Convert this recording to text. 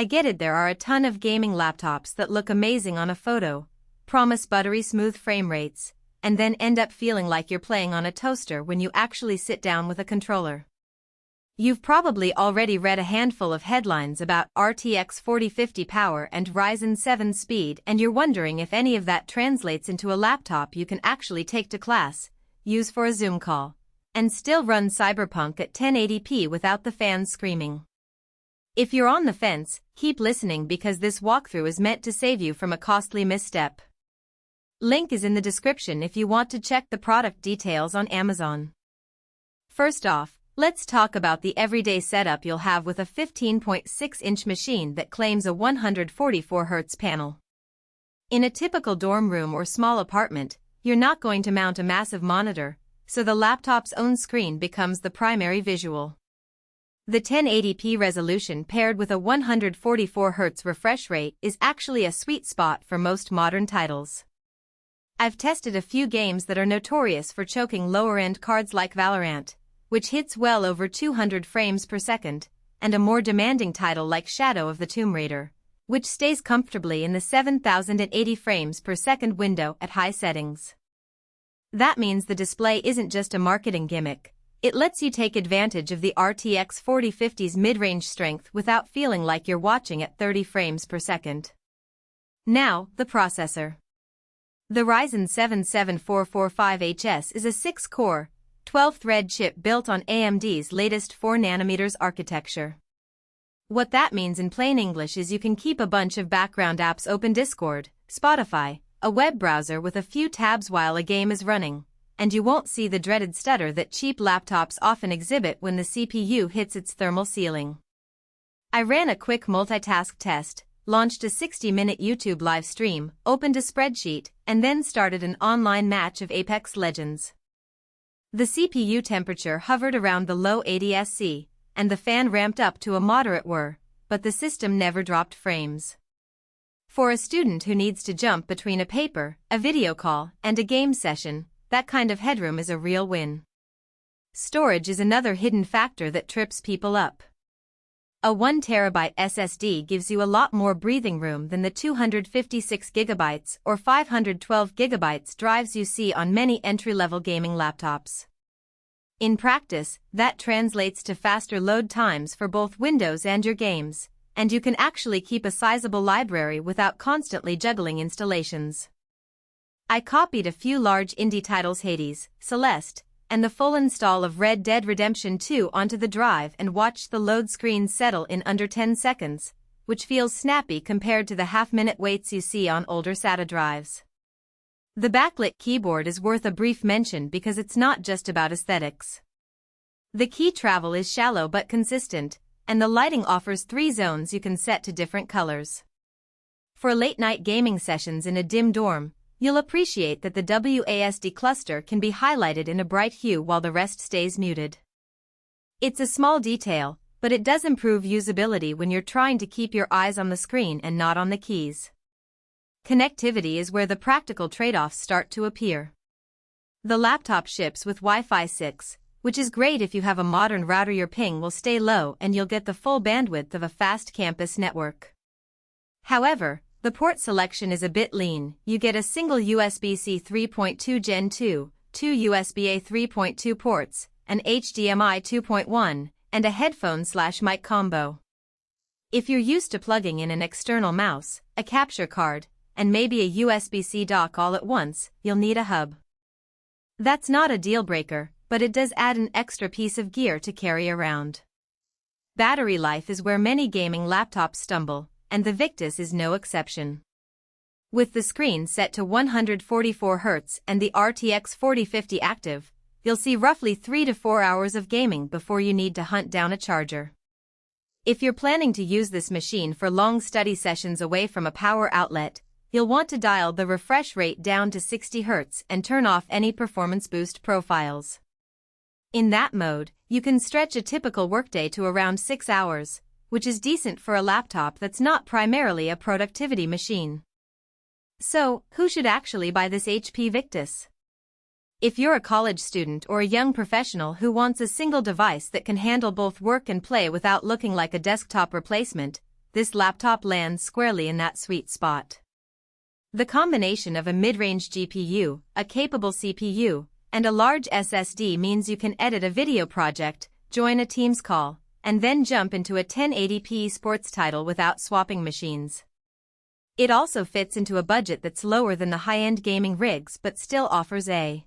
I get it, there are a ton of gaming laptops that look amazing on a photo, promise buttery smooth frame rates, and then end up feeling like you're playing on a toaster when you actually sit down with a controller. You've probably already read a handful of headlines about RTX 4050 power and Ryzen 7 speed, and you're wondering if any of that translates into a laptop you can actually take to class, use for a Zoom call, and still run Cyberpunk at 1080p without the fans screaming. If you're on the fence, keep listening because this walkthrough is meant to save you from a costly misstep. Link is in the description if you want to check the product details on Amazon. First off, let's talk about the everyday setup you'll have with a 15.6-inch machine that claims a 144Hz panel. In a typical dorm room or small apartment, you're not going to mount a massive monitor, so the laptop's own screen becomes the primary visual. The 1080p resolution paired with a 144Hz refresh rate is actually a sweet spot for most modern titles. I've tested a few games that are notorious for choking lower-end cards like Valorant, which hits well over 200 frames per second, and a more demanding title like Shadow of the Tomb Raider, which stays comfortably in the 7080 frames per second window at high settings. That means the display isn't just a marketing gimmick, it lets you take advantage of the RTX 4050's mid-range strength without feeling like you're watching at 30 frames per second. Now, the processor. The Ryzen 7 7445HS is a 6-core, 12-thread chip built on AMD's latest 4nm architecture. What that means in plain English is you can keep a bunch of background apps open, Discord, Spotify, a web browser with a few tabs while a game is running, and you won't see the dreaded stutter that cheap laptops often exhibit when the CPU hits its thermal ceiling. I ran a quick multitask test, launched a 60-minute YouTube live stream, opened a spreadsheet, and then started an online match of Apex Legends. The CPU temperature hovered around the low 80 SC, and the fan ramped up to a moderate whir, but the system never dropped frames. For a student who needs to jump between a paper, a video call, and a game session, that kind of headroom is a real win. Storage is another hidden factor that trips people up. A 1TB SSD gives you a lot more breathing room than the 256GB or 512GB drives you see on many entry-level gaming laptops. In practice, that translates to faster load times for both Windows and your games, and you can actually keep a sizable library without constantly juggling installations. I copied a few large indie titles, Hades, Celeste, and the full install of Red Dead Redemption 2 onto the drive and watched the load screens settle in under 10 seconds, which feels snappy compared to the half-minute waits you see on older SATA drives. The backlit keyboard is worth a brief mention because it's not just about aesthetics. The key travel is shallow but consistent, and the lighting offers 3 zones you can set to different colors. For late-night gaming sessions in a dim dorm, you'll appreciate that the WASD cluster can be highlighted in a bright hue while the rest stays muted. It's a small detail, but it does improve usability when you're trying to keep your eyes on the screen and not on the keys. Connectivity is where the practical trade-offs start to appear. The laptop ships with Wi-Fi 6, which is great if you have a modern router. Your ping will stay low and you'll get the full bandwidth of a fast campus network. However, the port selection is a bit lean. You get a single USB-C 3.2 Gen 2, 2 USB-A 3.2 ports, an HDMI 2.1, and a headphone/mic combo. If you're used to plugging in an external mouse, a capture card, and maybe a USB-C dock all at once, you'll need a hub. That's not a deal breaker, but it does add an extra piece of gear to carry around. Battery life is where many gaming laptops stumble, and the Victus is no exception. With the screen set to 144Hz and the RTX 4050 active, you'll see roughly 3 to 4 hours of gaming before you need to hunt down a charger. If you're planning to use this machine for long study sessions away from a power outlet, you'll want to dial the refresh rate down to 60 Hz and turn off any performance boost profiles. In that mode, you can stretch a typical workday to around 6 hours, which is decent for a laptop that's not primarily a productivity machine. So, who should actually buy this HP Victus? If you're a college student or a young professional who wants a single device that can handle both work and play without looking like a desktop replacement, this laptop lands squarely in that sweet spot. The combination of a mid-range GPU, a capable CPU, and a large SSD means you can edit a video project, join a Teams call, and then jump into a 1080p sports title without swapping machines. It also fits into a budget that's lower than the high-end gaming rigs but still offers a